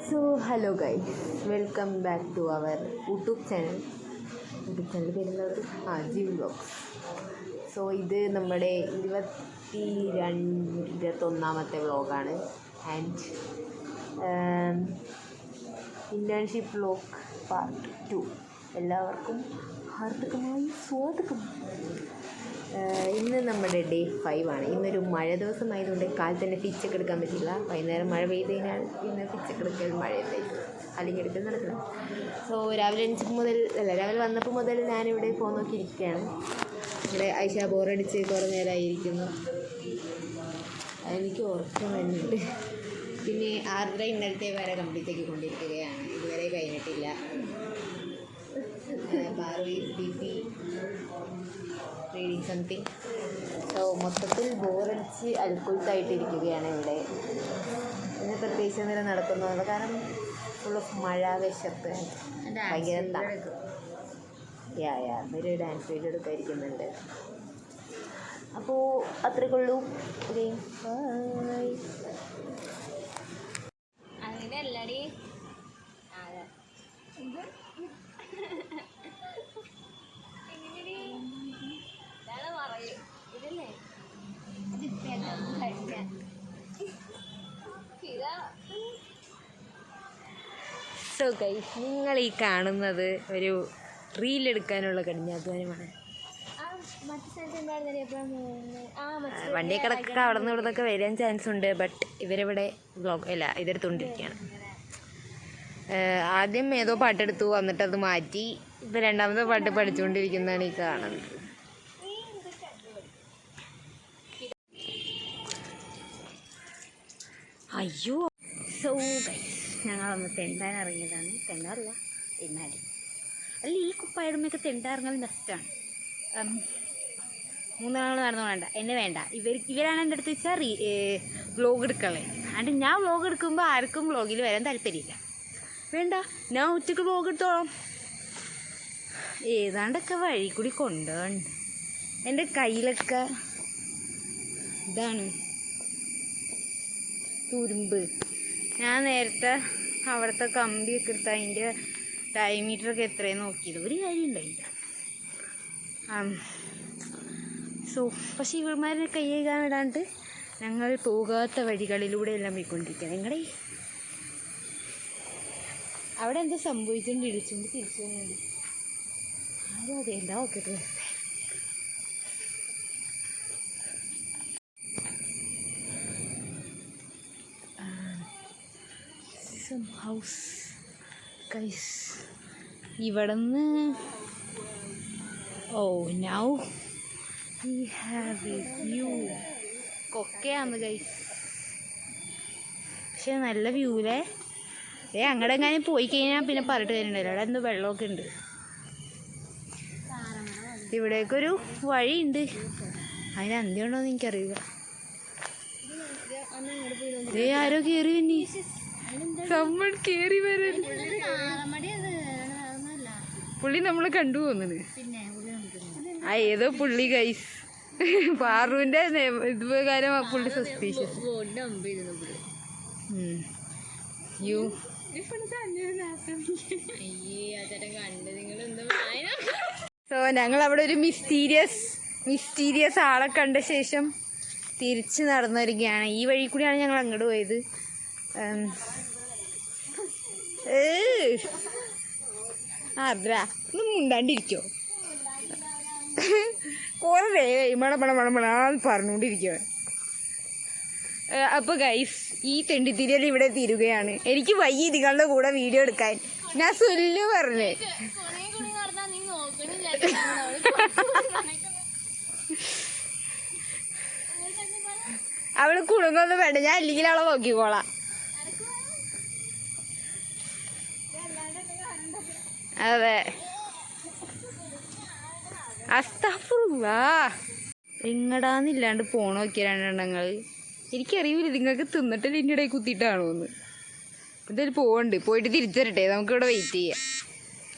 So hello guys, welcome back to our YouTube channel. പേരുള്ളത് gym vlogs. So ഇത് നമ്മുടെ 21ാമത്തെ വ്ലോഗാണ്. And internship vlog part 2. എല്ലാവർക്കും ഹാർദികമായി സ്വാഗതം. ഇന്ന് നമ്മുടെ ഡേ 5 ആണ്. ഇന്നൊരു മഴ ദിവസമായതുകൊണ്ട് കാലത്ത് തന്നെ പിച്ചൊക്കെ എടുക്കാൻ പറ്റില്ല. വൈകുന്നേരം മഴ പെയ്ത് കഴിഞ്ഞാൽ പിന്നെ പിച്ചൊക്കെ എടുക്കൽ മഴയത്തായിരിക്കും, അല്ലെങ്കിൽ എടുക്കൽ നടക്കണം. സോ രാവിലെ വന്നപ്പോൾ മുതൽ ഞാനിവിടെ ഫോൺ നോക്കിയിരിക്കുകയാണ്. ഇവിടെ ഐഷ ബോറടിച്ച് കുറേ നേരമായിരിക്കുന്നു. എനിക്ക് ഉറക്കം വരുന്നുണ്ട്. പിന്നെ ആർദ്ര ഇന്നലത്തെ വരെ കംപ്ലീറ്റ് ആക്കിക്കൊണ്ടിരിക്കുകയാണ്. ഇതുവരെ കഴിഞ്ഞിട്ടില്ല. Reading something. സോ മൊത്തത്തിൽ ബോറടിച്ച് അൽക്കുലത്തായിട്ടിരിക്കുകയാണ് ഇവിടെ. ഇന്ന് പ്രത്യേകിച്ച് എന്തെങ്കിലും നടക്കുന്നുണ്ട്, കാരണം ഫുൾ ഓഫ് മഴ, വിശപ്പ്, ഭയങ്കര ഒരു ഡാൻസ് വീഡിയോ എടുക്കാതിരിക്കുന്നുണ്ട്. അപ്പോൾ അത്രയ്ക്കുള്ളൂ. അങ്ങനെ അല്ലടി ഇതല്ലേ സോ ഗൈസ്, നിങ്ങൾ ഈ കാണുന്നത് ഒരു റീലെടുക്കാനുള്ള കഠിനാധ്വാനമാണ്. വണ്ടിയൊക്കെ അവിടെ നിന്ന് ഇവിടുന്നൊക്കെ വരാൻ ചാൻസ് ഉണ്ട്. ബട്ട് ഇവരിവിടെ ഇതെടുത്തുകൊണ്ടിരിക്കുകയാണ്. ആദ്യം ഏതോ പാട്ടെടുത്തു, എന്നിട്ടത് മാറ്റി. ഇപ്പം രണ്ടാമത്തെ പാട്ട് പഠിച്ചുകൊണ്ടിരിക്കുന്നതാണ് ഈ കാണുന്നത്. അയ്യോ. സോ ഗൈസ്, ഞങ്ങളൊന്ന് തെണ്ടാൻ ഇറങ്ങിയതാണ്. തെണ്ടാറില്ല, എന്നാലും അല്ല, ഈ കുപ്പായിടുമ്പൊക്കെ തെണ്ടാറിഞ്ഞാൽ ബെസ്റ്റാണ്. 3 നാൾ നടന്നു വേണ്ട, എന്നെ വേണ്ട. ഇവരാണ് എൻ്റെ അടുത്ത് വെച്ചാൽ വ്ലോഗ് എടുക്കളേ. അതുകൊണ്ട് ഞാൻ വ്ലോഗ് എടുക്കുമ്പോൾ ആർക്കും വ്ലോഗിൽ വരാൻ താല്പര്യമില്ല. വേണ്ട, ഞാൻ ഒറ്റയ്ക്ക് വ്ലോഗ് എടുത്തോളാം. ഏതാണ്ടൊക്കെ വഴി കൂടി കൊണ്ടുപോകണ്ട. എൻ്റെ കയ്യിലൊക്കെ ഇതാണ് തുരുമ്പ്. ഞാൻ നേരത്തെ അവിടുത്തെ കമ്പിയൊക്കെ എടുത്ത് അതിൻ്റെ ഡയമീറ്ററൊക്കെ എത്രയും നോക്കിയത്, ഒരു കാര്യം ഉണ്ടായില്ല. സോ പക്ഷേ ഇവന്മാരെ കൈ കഴുകാൻ വിടാണ്ട് ഞങ്ങൾ പോകാത്ത വഴികളിലൂടെ എല്ലാം പോയിക്കൊണ്ടിരിക്കുകയാണ്. നിങ്ങളുടെ അവിടെ എന്താ സംഭവിച്ചുകൊണ്ട് ഇടിച്ചുകൊണ്ട് തിരിച്ചു വന്നു. ആരും അതെ എന്താ ഓക്കെ. ഹൗസ് ഗൈസ്, ഇവിടുന്ന് now we have a view. കൊക്കയാന്ന് ഗൈസ്, പക്ഷെ നല്ല വ്യൂലേ. അങ്ങടെ എങ്ങാനും പോയി കഴിഞ്ഞാൽ പിന്നെ പറഞ്ഞിട്ട് വരുന്നുണ്ടല്ലോ. അവിടെ എന്തോ വെള്ളമൊക്കെ ഉണ്ട്. ഇവിടേക്കൊരു വഴിയുണ്ട്, അതിന് അന്ത്യമുണ്ടോയെന്ന് എനിക്കറിയില്ല. ആരോ കയറി തന്നെ, നമ്മൾ കയറി വരാൻ. പുള്ളി നമ്മളെ കണ്ടു പോകുന്നത്. ഏതോ പുള്ളി ഗൈസ്, പാറുവിൻ്റെ ഇത് പ്രകാരം പുള്ളി സസ്പീഷ്യസ്. സോ ഞങ്ങൾ അവിടെ ഒരു മിസ്റ്റീരിയസ് ആളെ കണ്ട ശേഷം തിരിച്ച് നടന്നു വരികയാണ്. ഈ വഴി കൂടിയാണ് ഞങ്ങൾ അങ്ങോട്ട് പോയത്. ആദ്ര ഒന്നും മിണ്ടാണ്ടിരിക്കോ, കുറേ മണമണമണമണാന്ന് പറഞ്ഞുകൊണ്ടിരിക്കുകയാണ്. അപ്പോൾ ഗൈസ്, ഈ തെണ്ടിത്തിരിയൽ ഇവിടെ തീരുകയാണ്. എനിക്ക് വയ്യ നിങ്ങളുടെ കൂടെ വീഡിയോ എടുക്കാൻ. ഞാൻ സുല്ലു പറഞ്ഞേ. അവള് കുടുങ്ങൊന്നും വേണ്ട, ഞാൻ അല്ലെങ്കിൽ അവളെ നോക്കിക്കോളാം. അതെ, അസ്തഫുറുല്ലാ. എങ്ങടാന്നില്ലാണ്ട് പോണ നോക്കിയ രണ്ടെണ്ണങ്ങൾ. എനിക്കറിയില്ല നിങ്ങൾക്ക് തിന്നിട്ടില്ല എൻ്റെ ഇടയിൽ കുത്തിയിട്ടാണോ എന്ന്. എന്തായാലും പോയിട്ട് തിരിച്ചു തരട്ടെ, നമുക്കിവിടെ വെയിറ്റ് ചെയ്യാം.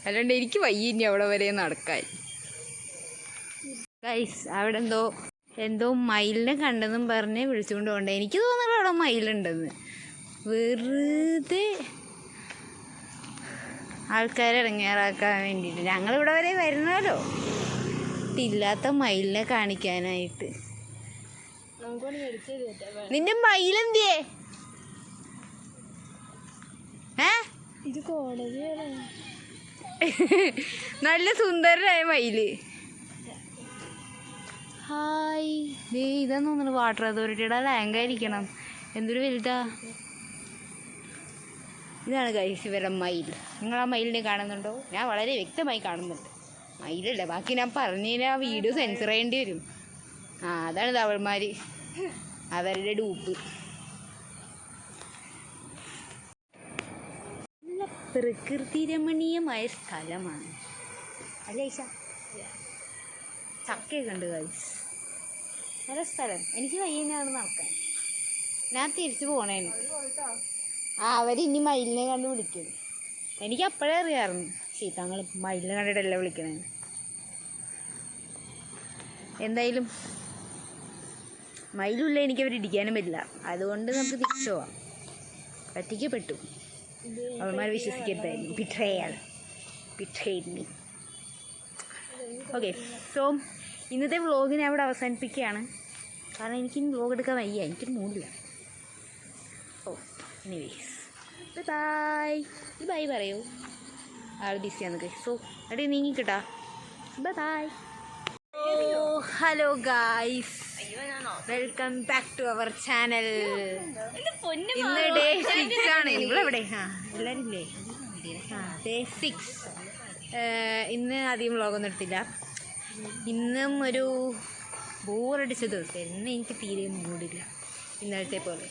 അല്ലാണ്ട് എനിക്ക് വയ്യ ഇനി അവിടെ വരെ നടക്കാൻ. ഗൈസ്, അവിടെ എന്തോ മയിലിനെ കണ്ടെന്നും പറഞ്ഞ് വിളിച്ചുകൊണ്ട് പോകണ്ടേ. എനിക്ക് തോന്നുന്നു അവിടെ മയിലുണ്ടെന്ന്. വെറുതെ ആൾക്കാരെ ഇറങ്ങിയാറാക്കാൻ വേണ്ടിയിട്ട്. ഞങ്ങളിവിടെ വരെ വരുന്നല്ലോ ഇല്ലാത്ത മയിലിനെ കാണിക്കാനായിട്ട്. നിന്റെ മയിലെന്തിയേ? ഇത് കോടതിയാണ്. നല്ല സുന്ദരനായ മയില്. ഹായ്, ദേ ഇതാന്ന് തോന്നുന്നു വാട്ടർ അതോറിറ്റിയുടെ ലാങ്കായിരിക്കണം. എന്തൊരു വലുതാ. ഇതാണ് ഗൈസ് ഇവരുടെ മയിൽ. നിങ്ങൾ ആ മയിലിനെ കാണുന്നുണ്ടോ? ഞാൻ വളരെ വ്യക്തമായി കാണുന്നുണ്ട്. മയിലല്ല, ബാക്കി ഞാൻ പറഞ്ഞതിന് ആ വീഡിയോ സെൻസർ ചെയ്യേണ്ടി വരും. അതാണ് തവൾമാർ, അവരുടെ ഡൂപ്പ്. നല്ല പ്രകൃതി രമണീയമായ സ്ഥലമാണ് അല്ലേ ഈശ? ചക്കയൊക്കെ ഉണ്ട് ഗൈസ്. നല്ല സ്ഥലം. എനിക്ക് വയ്യനാണ് നടക്കാൻ. ഞാൻ തിരിച്ചു പോണേന്. അവരിനി മയിലിനെ കണ്ട് വിളിക്കും. എനിക്ക് അപ്പോഴേ അറിയാമായിരുന്നു തങ്ങൾ മയിലിനെ കണ്ടിട്ടല്ല വിളിക്കണേ. എന്തായാലും മയിലുള്ള എനിക്ക് അവർ ഇടിക്കാനും പറ്റില്ല. അതുകൊണ്ട് നമുക്ക് തിരിച്ചു പോവാം. പറ്റിക്കപ്പെട്ടു. അവന്മാർ വിശ്വസിക്കരുതായിരുന്നു. Betrayed me. ഓക്കെ, സോ ഇന്നത്തെ വ്ളോഗിനെ അവിടെ അവസാനിപ്പിക്കുകയാണ്. കാരണം എനിക്കിനി വ്ളോഗ് എടുക്കാൻ വയ്യ, എനിക്കൊരു മൂടില്ല. Anyways bye. ഈ ബൈ പറയൂ. ആൾ ബിസിയാന്നൊക്കെ. സോ അവിടെ നീങ്ങിക്കിട്ടാ. Bye. Hello guys, welcome back to our channel. ഇന്ന് ഡേ 6 ആണ്. ഇവിടെ എവിടെ? എല്ലാവരും ഇല്ലേ? ഡേ 6. ഇന്ന് അധികം വ്ളോഗൊന്നും എടുത്തില്ല. ഇന്നും ഒരു ബോറടിച്ച ദിവസമായിരുന്നു. ഇന്ന് എനിക്ക് തീരെ മൂടില്ല ഇന്നലത്തെ പോലെ.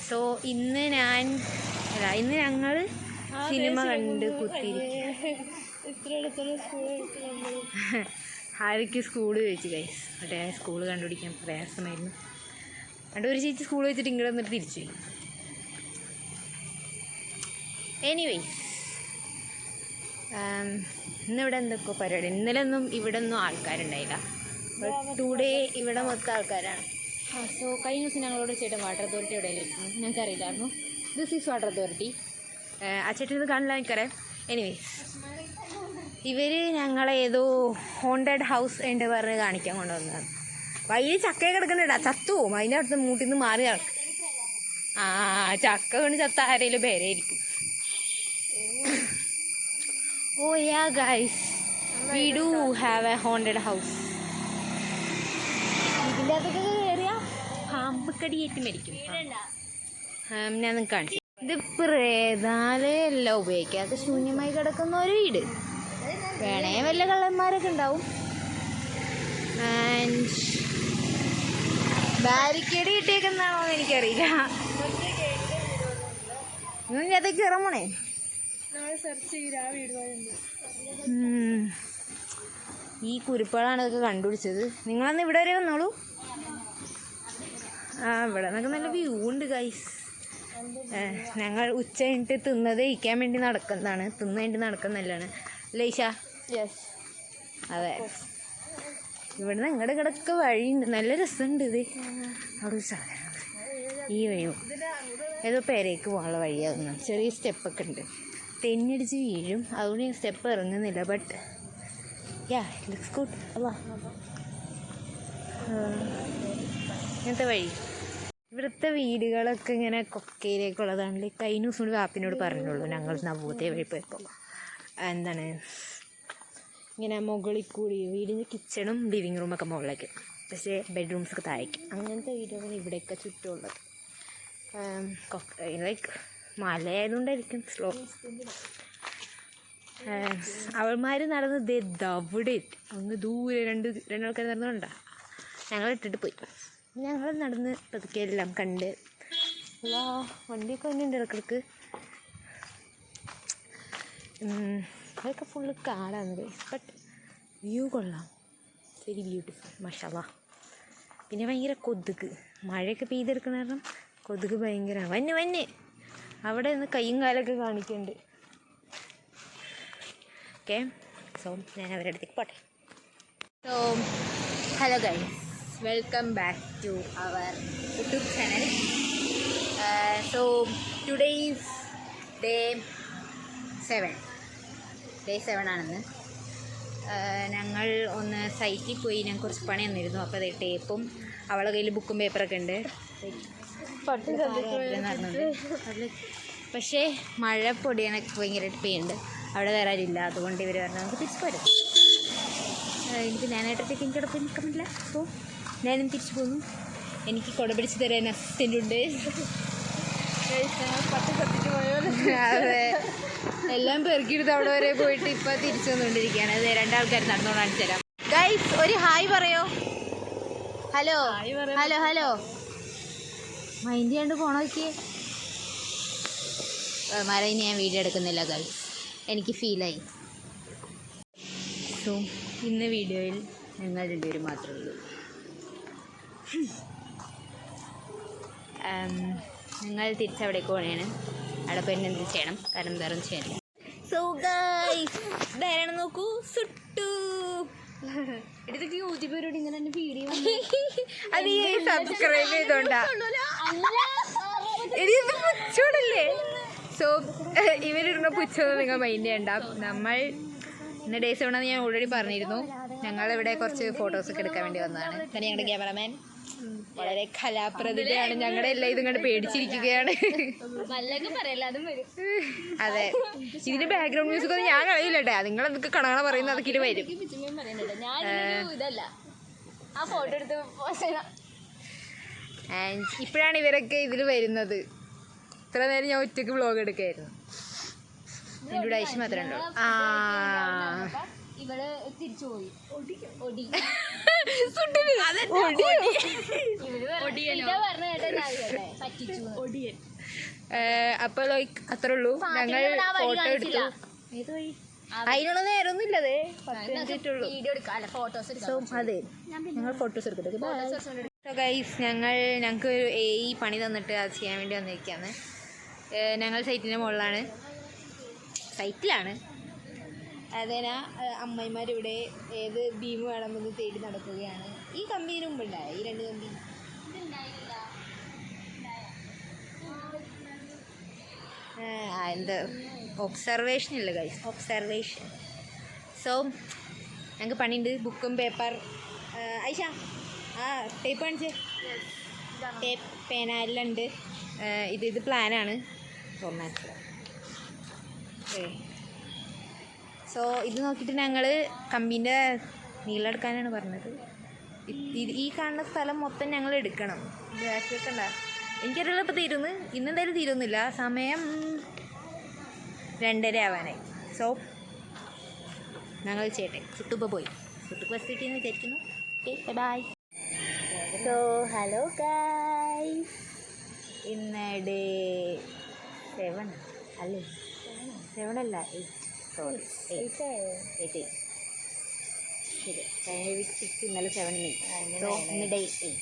സോ ഇന്ന് ഞങ്ങൾ സിനിമ കണ്ട് കുത്തിയിരിക്കും. ആർക്ക് സ്കൂൾ ചോദിച്ചു ഗൈസ്. മറ്റേ സ്കൂൾ കണ്ടുപിടിക്കാൻ പ്രയാസമായിരുന്നു. ഒരു ചേച്ചി സ്കൂൾ വെച്ചിട്ട് ഇങ്ങോട്ട് വന്നിട്ട് തിരിച്ചു പോയി. എനിവേസ് ഇന്നിവിടെ എന്തൊക്കെ പരിപാടി. ഇന്നലെ ഒന്നും ഇവിടെ ഒന്നും ആൾക്കാരുണ്ടായില്ല. ബട്ട് ടുഡേ ഇവിടെ മൊത്തം ആൾക്കാരാണ്. സോ കഴിഞ്ഞ ദിവസം ഞങ്ങളോട് ചേട്ടൻ വാട്ടർ അതോറിറ്റി എവിടെയായിരുന്നു ഞങ്ങൾക്കറിയില്ലായിരുന്നു. This is water authority. ആ ചേട്ടൻ ഇത് കാണില്ല എനിക്കറിയാം. എനിവേസ് ഇവർ ഞങ്ങളെ ഏതോ ഹോണ്ടഡ് ഹൗസ് എൻ്റെ പറഞ്ഞ് കാണിക്കാൻ കൊണ്ടുവന്നതാണ്. വൈകി ചക്കയൊക്കെ കിടക്കുന്നുണ്ടാ, ചത്തു പോവും. അതിൻ്റെ അടുത്ത് മൂട്ടിൽ നിന്ന് മാറി നടക്കും. ചക്ക കൊണ്ട് ചത്ത ആരെങ്കിലും പേരായിരിക്കും. Oh yeah guys, we do have a haunted house. ഇതിൻ്റെ അകത്തൊക്കെ കയറിയാൽ പാമ്പ് കടിയേറ്റ് മരിക്കും. ഞാൻ നിങ്ങൾക്ക് കാണിച്ചു. ഇത് പ്രേതാലയല്ല, ഉപയോഗിക്കാത്ത ശൂന്യമായി കിടക്കുന്ന ഒരു വീട്. വേണേ വല്ല കള്ളന്മാരൊക്കെ ഉണ്ടാവും. ആൻഡ് ബാരിക്കേഡ് കിട്ടിയേക്കെന്നാണോ എന്ന് എനിക്കറിയില്ല. അതൊക്കെ കയറമോണേ. ഈ കുരുപ്പുകളാണ് ഇതൊക്കെ കണ്ടുപിടിച്ചത്. നിങ്ങളന്ന് ഇവിടെ വരെ വന്നോളൂ. ഇവിടെ നിന്നൊക്കെ നല്ല വ്യൂ ഉണ്ട് ഗൈസ്. ഞങ്ങൾ ഉച്ച കഴിഞ്ഞിട്ട് തിന്നത് ഇരിക്കാൻ വേണ്ടി നടക്കുന്നതാണ്. തിന്നു വേണ്ടി നടക്കുന്നല്ലാണ് ലൈഷ? യെസ്, അതെ. ഇവിടുന്ന് ഇങ്ങോട്ട് കിടക്ക വഴിയുണ്ട്, നല്ല രസമുണ്ട്. ഇത് അവിടെ ഒരു സാധനം, ഈ വഴിയോ ഏതോ പേരേക്ക് പോകാനുള്ള വഴിയാകുന്നു. ചെറിയ സ്റ്റെപ്പൊക്കെ ഉണ്ട്. തെന്നിടിച്ച് വീഴും, അതുകൊണ്ട് ഞാൻ സ്റ്റെപ്പ് ഇറങ്ങുന്നില്ല. But yeah looks good. അല്ലാ ഇങ്ങനത്തെ വഴി. ഇവിടുത്തെ വീടുകളൊക്കെ ഇങ്ങനെ കൊക്കയിലേക്കുള്ളതാണ്. കഴിഞ്ഞ ദിവസം കൂടി വാപ്പിനോട് പറഞ്ഞുള്ളൂ. ഞങ്ങൾ നവോദയ വഴി പോയപ്പോൾ എന്താണ് ഇങ്ങനെ മുകളിൽ കൂടി വീടിൻ്റെ കിച്ചണും ലിവിങ് റൂമൊക്കെ മുകളിലേക്ക്, പക്ഷേ ബെഡ്റൂംസൊക്കെ താഴേക്ക്. അങ്ങനത്തെ വീടുകളാണ് ഇവിടെയൊക്കെ ചുറ്റുമുള്ളത്. Like മലയായതുകൊണ്ടായിരിക്കും slow. അവൾമാർ നടന്ന് ദവിടെ എത്തി. അങ്ങ് ദൂരെ രണ്ടാൾക്കാർ നടന്നുകൊണ്ടാ ഞങ്ങൾ ഇട്ടിട്ട് പോയി. ഞങ്ങൾ നടന്ന് പതുക്കെ എല്ലാം കണ്ട്. വണ്ടിയൊക്കെ വന്നിട്ടുണ്ട് ഇടക്കിടക്ക്. അതൊക്കെ ഫുള്ള് കാടാണ് ഗൈസ്. ബട്ട് വ്യൂ കൊള്ളാം, വെരി ബ്യൂട്ടിഫുൾ, മാഷാല്ലാ. പിന്നെ ഭയങ്കര കൊതുക്. മഴയൊക്കെ പെയ്തെടുക്കുന്ന കാരണം കൊതുക് ഭയങ്കര വന്ന് അവിടെ നിന്ന് കയ്യും കാലൊക്കെ കാണിക്കുന്നുണ്ട്. ഓക്കെ, സോ ഞാൻ അവരുടെ അടുത്തേക്ക് പോട്ടെ. So hello guys, welcome back to our YouTube channel. So today is day 7. Day 7 ആണെന്ന്. ഞങ്ങൾ ഒന്ന് സൈറ്റിൽ പോയി ഞാൻ കുറച്ച് പണി തന്നിരുന്നു. അപ്പോൾ അതേ ടേപ്പും അവളുടെ കയ്യിൽ ബുക്കും പേപ്പറൊക്കെ ഉണ്ട് നടന്നുണ്ട്. പക്ഷേ മഴ പൊടിയാനൊക്കെ ഭയങ്കരമായിട്ട് പെയ്യുന്നുണ്ട്. അവിടെ വേറെ ആരില്ല, അതുകൊണ്ട് ഇവർ പറഞ്ഞാൽ നമുക്ക് തിരിച്ചു പോരും. എനിക്ക് ഞാനായിട്ടത്തേക്ക് എനിക്കവിടെ പോയി നിൽക്കാൻ പറ്റില്ല. അപ്പോൾ ഞാനും തിരിച്ചു പോന്നു. എനിക്ക് കുട പിടിച്ച് തരാൻ അസിസ്റ്റൻ്റ് ഉണ്ട്. അതെ, എല്ലാം പെറുക്കിയെടുത്ത് അവിടെ വരെ പോയിട്ട് ഇപ്പോൾ തിരിച്ചു വന്നുകൊണ്ടിരിക്കുകയാണ്. അത് 2 ആൾക്കാർ നടന്നുകൊണ്ട് കാണിച്ചു തരാം. ഗൈസ്, ഒരു ഹായ് പറയോ? Hello hello hello. മൈൻഡ് ചെയ്യാണ്ട് പോണോക്കിയേ. മരം ഞാൻ വീഡിയോ എടുക്കുന്നില്ല ഗൈസ്, എനിക്ക് ഫീലായി. സോ ഇന്ന് വീഡിയോയിൽ ഞങ്ങൾ 2 പേരും മാത്രമേ ഉള്ളൂ. ഞങ്ങൾ തിരിച്ചവിടേക്ക് പോകണേണ്. അവിടെ പോയി എന്ത് ചെയ്യണം, കാരണം വേറെ ഒന്നും ചെയ്യണം. സോ ഗൈസ്, ധാരാളം നോക്കൂ, സുട്ടു എടുത്തൊക്കെ യൂട്യൂബരോട് ഇങ്ങനെ തന്നെ വീഡിയോ അത് ഈ സബ്സ്ക്രൈബ് ചെയ്തോണ്ടാ. ഇത് പുച്ചോടല്ലേ? സോ ഇവരിടുന്ന പുച്ചൊന്നും നിങ്ങൾ മൈൻഡ് ചെയ്യണ്ട. നമ്മൾ ഇന്ന് ഡേ 7 ആണെന്ന് ഞാൻ ഓൾറെഡി പറഞ്ഞിരുന്നു. ഞങ്ങളിവിടെ കുറച്ച് ഫോട്ടോസൊക്കെ എടുക്കാൻ വേണ്ടി വന്നതാണ്. തന്നെ ഞങ്ങളുടെ ക്യാമറമാൻ വളരെ കലാപ്രതിഭയാണ്. ഞങ്ങളുടെ എല്ലാം ഇതും കണ്ട് പേടിച്ചിരിക്കുകയാണ്. അതെ, ഇതിന്റെ ബാക്ക്ഗ്രൗണ്ട് മ്യൂസിക് ഒന്നും ഞാൻ കളയില്ല കേട്ടോ. നിങ്ങൾ എന്തൊക്കെ കണകണ പറയുന്നത് അതൊക്കെ ഇത് വരും. ഇപ്പോഴാണ് ഇവരൊക്കെ ഇതിൽ വരുന്നത്. ഇത്ര നേരം ഞാൻ ഒറ്റയ്ക്ക് വ്ളോഗ് എടുക്കായിരുന്നു. എൻ്റെ കൂടെ ഐശ്വര്യ മാത്രമേ ഉള്ളൂ. ഇവള് തിരിച്ചു പോയി. അപ്പൊ ലൈക്ക് അത്രേ ഉള്ളൂ. ഞങ്ങൾ ഫോട്ടോ എടുത്തു. അതിനുള്ള നേരമൊന്നും ഇല്ലതേ, 10 മിനിറ്റുള്ളൂ. സോ അതെ, ഞങ്ങൾ ഫോട്ടോസ് എടുക്കട്ടെ. സോ ഗൈസ്, ഞങ്ങൾക്ക് ഈ പണി തന്നിട്ട് അത് ചെയ്യാൻ വേണ്ടി വന്നിരിക്കുകയാണ്. ഞങ്ങൾ സൈറ്റിൻ്റെ മുകളിലാണ്, സൈറ്റിലാണ്. അതേനാ അമ്മമാരിവിടെ ഏത് ബീം വേണമെന്ന് തേടി നടക്കുകയാണ്. ഈ കമ്പിന് മുമ്പുണ്ടായ ഈ 2 കമ്പി എന്ത് ഒബ്സർവേഷൻ ഇല്ല ഗൈസ്, ഒബ്സർവേഷൻ. സോ ഞങ്ങൾക്ക് പണിയുണ്ട്. ബുക്കും പേപ്പർ ഐഷ ടേപ്പ് കാണിച്ചേ. ടേപ്പ്, പേന എല്ലാം ഉണ്ട്. ഇത് പ്ലാനാണ് തുറന്നാൽ. സോ ഇത് നോക്കിയിട്ട് ഞങ്ങൾ കമ്പീൻ്റെ നീളം എടുക്കാനാണ് പറഞ്ഞത്. ഈ കാണുന്ന സ്ഥലം മൊത്തം ഞങ്ങൾ എടുക്കണം. ഇത് ബാക്കി വെക്കണ്ട. എനിക്കറിയില്ല ഇപ്പോൾ തീരുന്നു. ഇന്നെന്തായാലും തീരുന്നില്ല. സമയം 2:30 ആവാനായി. സോ ഞങ്ങൾ ചെയ്യട്ടെ. സുട്ടുപ്പോൾ പോയി, സുട്ടുക്ക് ബസ് കിട്ടിയെന്ന് വിചാരിക്കുന്നു. Okay, bye. So hello guys, ഇന്ന് ഡേ 7 അല്ലേ? 7 അല്ല, 8. സോറി, 8. ശരി, 6 ഇന്നലെ 7 മെയ്. സോ ഇന്ന് ഡേ 8.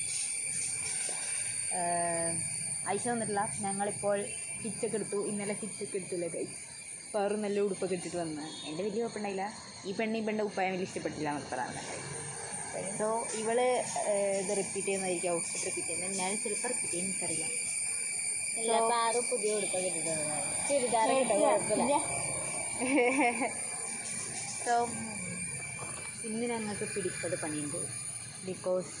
ഐശ വന്നിട്ടില്ല. ഞങ്ങളിപ്പോൾ സ്റ്റിച്ചൊക്കെ എടുത്തു. ഇന്നലെ സ്റ്റിച്ചൊക്കെ എടുത്തില്ല കൈ. വേറെ നല്ല ഉടുപ്പൊക്കെ ഇട്ടിട്ട് വന്ന് എൻ്റെ വലിയ കുഴപ്പമുണ്ടായില്ല. ഈ പെണ്ണിൻ്റെ ഉപ്പായം വലിയ ഇഷ്ടപ്പെട്ടില്ല എന്നൊക്കെ. സോ ഇവള് ഇത് റിപ്പീറ്റ് ചെയ്യുന്നതായിരിക്കും, ഔട്ട്ഫിറ്റ് റിപ്പീറ്റ് ചെയ്യുന്നത്. ഞാൻ ചിലപ്പോൾ റിപ്പീറ്റ് ചെയ്യുന്ന എനിക്കറിയാം. പുതിയ ഉടുപ്പൊക്കെ ഇട്ടിട്ട് സോ ഇന്ന് ഞങ്ങൾക്ക് പിടിപ്പത് പണിയുണ്ട്. ബിക്കോസ്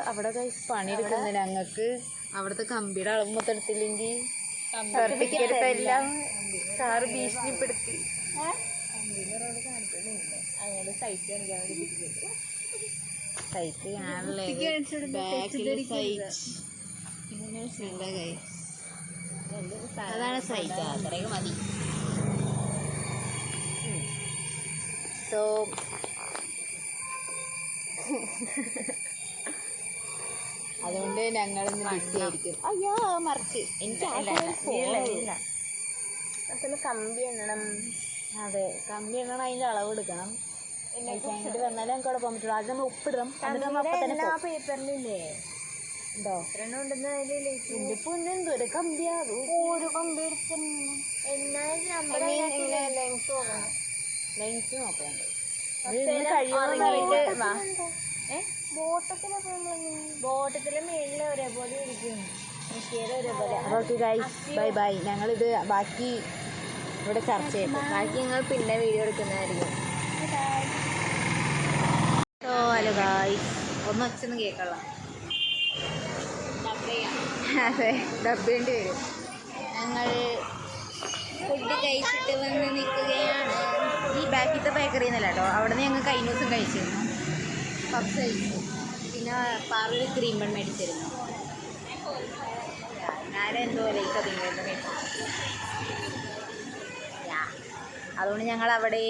അവിടെ പണിയെടുക്കുന്നത് ഞങ്ങൾക്ക് അവിടുത്തെ കമ്പിയുടെ അളവ് മൊത്തം എടുത്തില്ലെങ്കിൽ സർട്ടിഫിക്കറ്റ് എല്ലാം സാറ് ഭീഷണിപ്പെടുത്തി. അങ്ങനെ സൈറ്റ് കാണിക്കാൻ വേണ്ടി സൈറ്റ് കാണാനുള്ള അതാണ് സൈറ്റ്. അത്രയൊക്കെ മതി. സോ അതുകൊണ്ട് ഞങ്ങളിന്ന് ബിസി ആയിരിക്കും. അയ്യോ മറിച്ച് എനിക്ക് കമ്പി എണ്ണണം. അതെ, കമ്പി എണ്ണണം. അതിൻ്റെ അളവ് എടുക്കണം. ഇങ്ങോട്ട് വന്നാലേ ഞങ്ങൾക്ക് അവിടെ പോകാൻ പറ്റുള്ളൂ. ആദ്യം നമ്മൾ ഉപ്പിടണം. പേപ്പറിലില്ലേ ഉണ്ടോ? ഇതിപ്പോ എന്തോരം കമ്പിയാ? ഒരു കമ്പി ലെങ്സ് നോക്കണുണ്ട്. ബോട്ടത്തിലെ മേളിൽ ഒരേപോലെ ഇരിക്കും. Okay guys, bye bye. ഞങ്ങളിത് ബാക്കി ഇവിടെ ചർച്ച ചെയ്തു. ബാക്കി ഞങ്ങൾ പിന്നെ വീഡിയോ എടുക്കുന്നതായിരിക്കും. ഹലോ ഗൈസ്, ഒന്നും ഒച്ചൊന്നും കേൾക്കള്ള. അതെ, ഡബ്ബേണ്ടി വരും. ഞങ്ങൾ ഫുഡ് കഴിച്ചിട്ട് വന്ന് നിൽക്കുകയാണ്. ഈ ബാക്കിത്തെ ബേക്കറി എന്നല്ല കേട്ടോ, അവിടെ നിന്ന് ഞങ്ങൾ കഴിഞ്ഞ ദിവസം കഴിച്ചിരുന്നു. പപ്സ് കഴിച്ചു, പിന്നെ പാറൊരു ക്രീം ബൺ മേടിച്ചിരുന്നു. ഞാനെന്തോ ലൈക്ക് അതുകൊണ്ട് ഞങ്ങൾ അവിടെ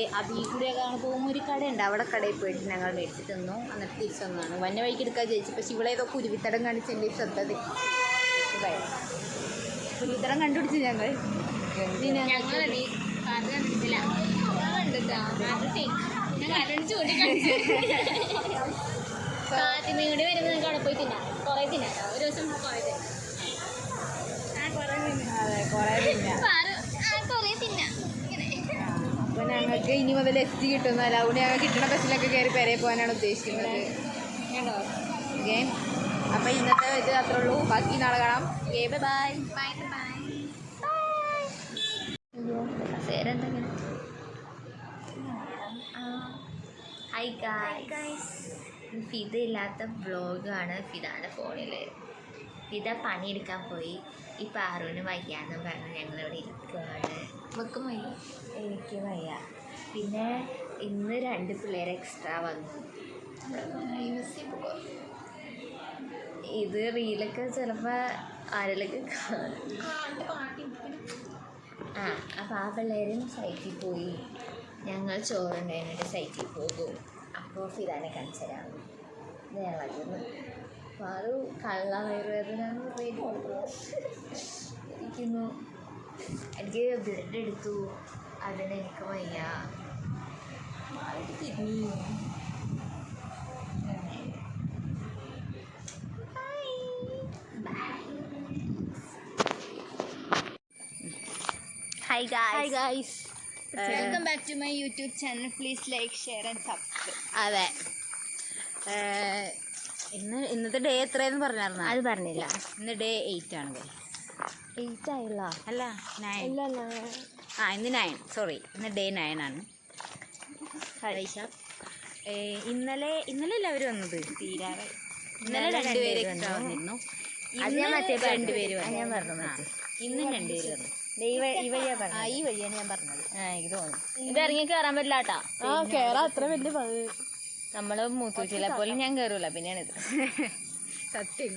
കൂടെയൊക്കെ പോകുമ്പോൾ ഒരു കടയുണ്ട്, അവിടെ കടയിൽ പോയിട്ട് ഞങ്ങൾ മേടിച്ച് തിന്നു. എന്നിട്ട് തിരിച്ചു വന്നതാണ്. വന്ന വഴിക്ക് എടുക്കാൻ ചോദിച്ചു, പക്ഷെ ഇവിടെ ഏതോ കുരുവിത്തടം കാണിച്ച് എൻ്റെ ശ്രദ്ധ കുരുവിത്തടം കണ്ടുപിടിച്ചു ഞങ്ങൾ. കാത്തിമീട് വരുന്നത് നമുക്ക് അവിടെ പോയി തിന്നാം. കുറേ തിന്നാം, ഒരു ദിവസം കുറേ തിന്നാം. അതെ, കുറേ തിന്നാം. അപ്പോൾ ഞങ്ങൾക്ക് ഇനി മുതൽ എസ് കിട്ടുന്നതല്ല, അതുകൊണ്ട് ഞങ്ങൾ കിട്ടുന്ന ബസ്സിലൊക്കെ കയറി പെരയിൽ പോകാനാണ് ഉദ്ദേശിക്കുന്നത്. ഓക്കെ, അപ്പോൾ ഇന്നത്തെ ഇത് അത്രേ ഉള്ളൂ. ബാക്കി നാളെ കാണാം. Okay, bye bye. പേരെന്തെങ്കിലും ഹായ് ഗായ്സ്, ഫിദ ഇല്ലാത്ത വ്ളോഗാണ് ഫിദാൻ്റെ ഫോണിൽ. ഫിദ പണിയെടുക്കാൻ പോയി. ഈ പാറുവിന് വയ്യാന്ന് പറഞ്ഞ് ഞങ്ങളിവിടെ ഇരിക്കുകയാണ്. നമുക്കും വയ്യ, എനിക്ക് വയ്യ. പിന്നെ ഇന്ന് 2 പിള്ളേർ എക്സ്ട്രാ വന്നു. ഇത് റീലൊക്കെ ചിലപ്പോൾ ആരെങ്കിലൊക്കെ അപ്പോൾ ആ പിള്ളേരും സൈറ്റിൽ പോയി. ഞങ്ങൾ ചോറുണ്ടായിട്ട് സൈറ്റിൽ പോകും. അപ്പോൾ ഫിദാനെ കാണിച്ചു തരാം. ഇത് ഞങ്ങളായിരുന്നു. പാറു കള്ള വയറുവേദന ഇരിക്കുന്നു. എനിക്ക് ബ്ലഡ് എടുത്തു, അതിന് എനിക്ക് വയ്യ. Kidney Hi guys. Welcome back to my YouTube channel. Please like, share and subscribe. അതെ, ഇന്നത്തെ ഡേ എത്രയെന്ന് പറഞ്ഞായിരുന്നു? അത് പറഞ്ഞില്ല. ഇന്ന് ഡേ 8 ആണ്. 8 ആയില്ല, അല്ല 9. ഇന്ന് 9, സോറി, ഇന്ന് ഡേ 9 ആണ്. ഇന്നലെ എല്ലാവരും വന്നത് തീരാറ്. ഇന്നലെ 2 പേര് എക്സ്ട്രാ വന്നിരുന്നു. ഇന്ന് 2 പേര് ഞാൻ പറഞ്ഞു. ഇന്നും 2 പേര് വന്നു. ഈ വഴിയാണ് ഞാൻ പറഞ്ഞത്. എനിക്ക് തോന്നുന്നു ഇത് ഇറങ്ങി കയറാൻ പറ്റില്ല കേട്ടാ. കേറാ അത്ര വലിയ നമ്മള് മൂത്തൂച്ചിലെ പോലും ഞാൻ കയറൂല. പിന്നെയാണിത് സത്യം.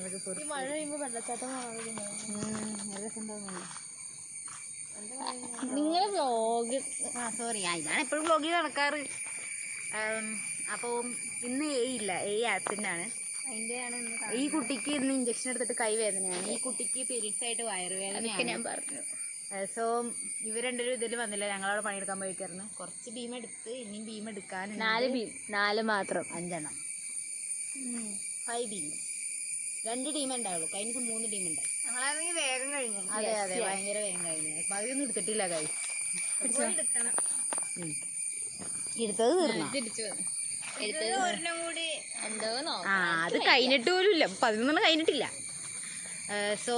മഴ കഴിയുമ്പോൾ വെള്ളച്ചാട്ടം നിങ്ങൾ വ്ലോഗ് സോറി, ഇതാണ് എപ്പോഴും വ്ലോഗിൽ നടക്കാറ്. അപ്പോൾ ഇന്ന് ഇല്ല, ആപ്സിൻ്റെ ആണ്. ഈ കുട്ടിക്ക് ഇന്ന് ഇഞ്ചക്ഷൻ എടുത്തിട്ട് കൈവേദനയാണ്. ഈ കുട്ടിക്ക് പീരീഡ്സ് ആയിട്ട് വയറുവേദന ഞാൻ പറഞ്ഞു. സോ ഇവർ 2 ഇതിൽ വന്നില്ല. ഞങ്ങളവിടെ പണിയെടുക്കാൻ പോയിക്കായിരുന്നു. കുറച്ച് ഭീം എടുത്ത്, ഇനിയും ഭീം എടുക്കാൻ 4 മാത്രം, 5 എണ്ണം, 5 ബീംസ്. 2 ടീം ഉണ്ടാവുള്ളൂ, കഴിഞ്ഞ 3 ടീം ഉണ്ട്. ഞങ്ങളാണെങ്കിൽ വേഗം കഴിഞ്ഞു. അതെ, ഭയങ്കര വേഗം കഴിഞ്ഞു. പകുതിയൊന്നും എടുത്തിട്ടില്ല. എടുത്തത് തിരിച്ചു ഒരെണ്ണം കൂടി എന്തോ അത് കഴിഞ്ഞിട്ട് പോലും ഇല്ല, 11 കഴിഞ്ഞിട്ടില്ല. സോ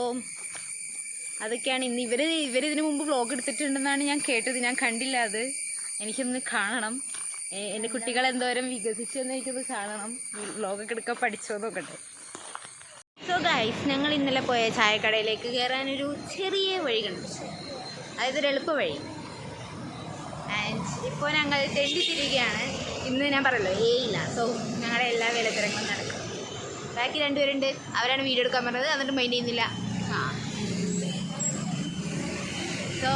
അതൊക്കെയാണ് ഇന്ന്. ഇവരിതിനു മുമ്പ് വ്ളോഗ് എടുത്തിട്ടുണ്ടെന്നാണ് ഞാൻ കേട്ടത്. ഞാൻ കണ്ടില്ല. അത് എനിക്കൊന്ന് കാണണം. എൻ്റെ കുട്ടികൾ എന്തോരം വികസിച്ചെന്ന് എനിക്കൊന്ന് കാണണം. ഈ വ്ളോഗൊക്കെ എടുക്കാൻ പഠിച്ചോ നോക്കട്ടെ. സോ ഗൈസ്, ഞങ്ങൾ ഇന്നലെ പോയ ചായക്കടയിലേക്ക് കയറാനൊരു ചെറിയ വഴി കണ്ടുപിടിച്ചു. അതായത് ഒരു എളുപ്പ വഴി. ആൻഡ് ഇപ്പോൾ ഞങ്ങൾ തെണ്ടിത്തിരിക്കുകയാണ്. ഇന്ന് ഞാൻ പറയല്ലോ ഇല്ല. സോ ഞങ്ങളുടെ എല്ലാ വേലത്തിരങ്ങളും നടക്കും. ബാക്കി 2 പേരുണ്ട്, അവരാണ് വീഡിയോ എടുക്കാൻ പറഞ്ഞത്, എന്നിട്ട് മൈൻഡ് ചെയ്യുന്നില്ല. സോ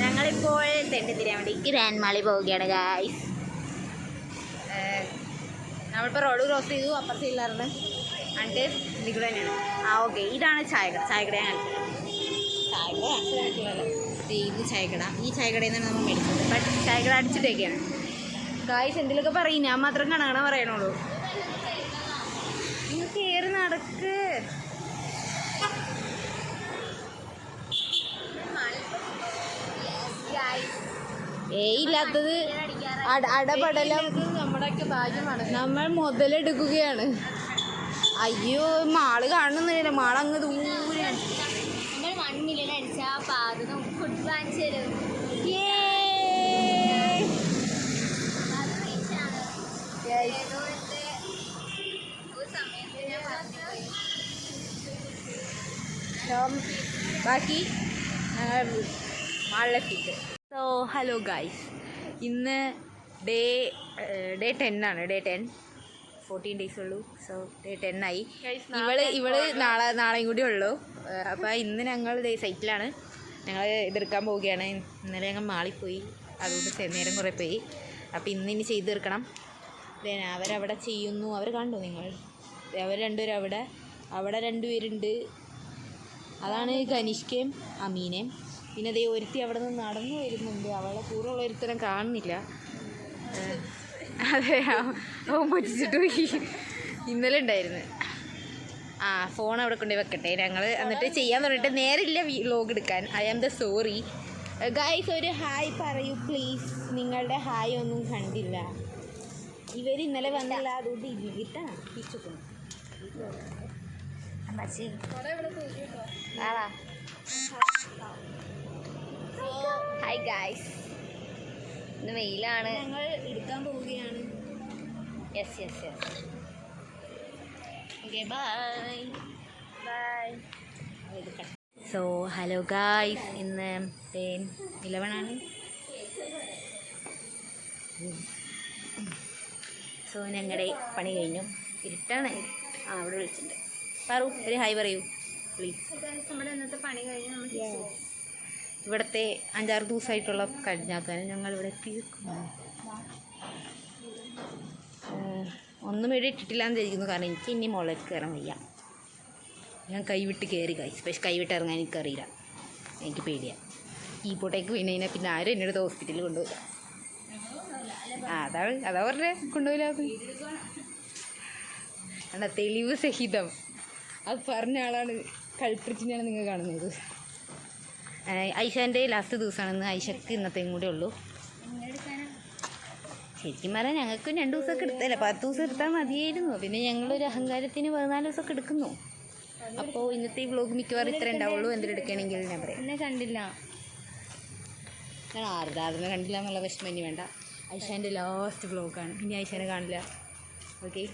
ഞങ്ങളിപ്പോൾ തെണ്ടിത്തിരിയാൻ വേണ്ടി ഗ്രാൻഡ് മാളിൽ പോവുകയാണ് ഗായ്സ്. നമ്മളിപ്പോൾ റോഡ് ക്രോസ് ചെയ്തു, അപ്പുറത്ത് ഇല്ലാറുണ്ട്. എന്നിട്ട് ഇതിൽ തന്നെയാണ്. ഓക്കെ, ഇതാണ് ചായക്കട. ചായക്കടയാണ് ഇത് ചായക്കട. ഈ ചായക്കടയിൽ നിന്നാണ് നമ്മൾ മേടിച്ചത്. ബട്ട് ചായക്കട അടിച്ചിട്ടൊക്കെയാണ് ഗായ്സ്. എന്തെങ്കിലുമൊക്കെ പറയും, ഞാൻ മാത്രം കാണാൻ പറയണുള്ളൂ. നിങ്ങൾ കയറി നടക്ക്. ഇല്ലാത്തത് അടപടലം. നമ്മുടെയൊക്കെ ഭാഗ്യമാണ്. നമ്മൾ മുതലെടുക്കുകയാണ്. അയ്യോ മാള് കാണുന്നില്ല, മാള് അങ്ങ് ദൂരെ. നമ്മൾ 1 മില്യൺ അടിച്ചാൽ പാറു നമുക്ക് ഫുഡ് വാങ്ങിച്ചു തരും. ബാക്കി മാളിലെത്തിയിട്ട്. സോ ഹലോ ഗൈസ്, ഇന്ന് ഡേ 10 ആണ്. ഡേ 10, 14 ഡേയ്സ് ഉള്ളൂ. സോ ഡേ 10 ആയി. ഇവള് നാളെയും കൂടി ഉള്ളൂ. അപ്പോൾ ഇന്ന് ഞങ്ങൾ സൈറ്റിലാണ്. ഞങ്ങൾ ഇതെടുക്കാൻ പോവുകയാണ്. ഇന്നലെ ഞങ്ങൾ മാളിൽ പോയി, അതുകൊണ്ട് നേരം കുറേ പോയി. അപ്പോൾ ഇനി ചെയ്ത് തീർക്കണം. അവരവിടെ ചെയ്യുന്നു. അവർ കണ്ടോ നിങ്ങൾ? അവർ രണ്ടുപേരും അവിടെ 2 പേരുണ്ട്. അതാണ് കനിഷ്കയും അമീനയും. പിന്നെ അതേ ഒരുത്തി അവിടെ നിന്ന് നടന്നു വരുന്നുണ്ട്. അവളെ കൂടെയുള്ള ഒരുത്തരം കാണുന്നില്ല. അതെ, അവൻ പൊച്ചിട്ട് പോയി. ഇന്നലെ ഉണ്ടായിരുന്നു. ഫോൺ അവിടെ കൊണ്ടുപോയി വെക്കട്ടെ. ഞങ്ങൾ എന്നിട്ട് ചെയ്യാൻ തുടങ്ങിയിട്ട് നേരില്ല വ്ലോഗ് എടുക്കാൻ. I am the sorry guys. ഒരു ഹായ് പറയൂ പ്ലീസ്. നിങ്ങളുടെ ഹായ് ഒന്നും കണ്ടില്ല. ഇവർ ഇന്നലെ വന്നില്ല, അതുകൊണ്ട് ഇരുട്ടാണ്. ഹായ് ഗായ്സ്, ഇന്ന് വെയിലാണ്. ഞങ്ങൾ എടുക്കാൻ പോവുകയാണ്. Yes okay, bye. So hello guys, ഇന്ന് 11 ആണ്. സോ ഞങ്ങളുടെ പണി കഴിഞ്ഞു. ഇരുട്ടാണ്. അവിടെ വിളിച്ചിട്ടുണ്ട്. പറയൂ, ഒരു ഹായ് പറയൂ പ്ലീസ്. നമ്മുടെ ഇന്നത്തെ പണി കഴിഞ്ഞ് ഇവിടുത്തെ 5-6 ദിവസമായിട്ടുള്ള കഴിഞ്ഞാക്കാനും ഞങ്ങളിവിടെ എത്തിയിരിക്കുന്നു. ഒന്നും ഇവിടെ ഇട്ടിട്ടില്ല എന്ന് വിചാരിക്കുന്നു. കാരണം എനിക്ക് ഇനി മുളക് കയറാൻ വയ്യ. ഞാൻ കൈവിട്ട് കയറി ഗൈസ്. പക്ഷെ കൈവിട്ട് ഇറങ്ങാൻ എനിക്കറിയില്ല, എനിക്ക് പേടിയാണ്. ഈ പോട്ടേക്ക് പിന്നെ ആരും എന്നോട് ഹോസ്പിറ്റലിൽ കൊണ്ടുപോയില്ല. അതാ പറഞ്ഞേ കൊണ്ടുപോയില്ല. അല്ല, തെളിവ് സഹിതം അത് പറഞ്ഞ ആളാണ്, കൾപ്രിറ്റിനെയാണ് നിങ്ങൾ കാണുന്നത്. ഐഷാൻ്റെ ലാസ്റ്റ് ദിവസമാണെന്ന്. ഐഷക്ക് ഇന്നത്തെയും കൂടെ ഉള്ളൂ. ശരിക്കും പറഞ്ഞാൽ ഞങ്ങൾക്കും 2 ദിവസമൊക്കെ എടുത്തല്ല, 10 ദിവസം എടുത്താൽ മതിയായിരുന്നു. പിന്നെ ഞങ്ങളൊരു അഹങ്കാരത്തിന് 14 ദിവസമൊക്കെ എടുക്കുന്നു. അപ്പോൾ ഇന്നത്തെ വ്ലോഗ് മിക്കവാറും ഇത്ര ഉണ്ടാവുള്ളൂ. എന്തെങ്കിലും എടുക്കുകയാണെങ്കിൽ ഞാൻ പറയാം. എന്നെ കണ്ടില്ല, ഞാൻ ആർദ്രാതിനെ കണ്ടില്ല എന്നുള്ള വിഷമം ഇനി വേണ്ട. ഐഷാൻ്റെ ലാസ്റ്റ് വ്ലോഗാണ്. ഇനി ഐഷാനെ കാണില്ല. ഓക്കെ.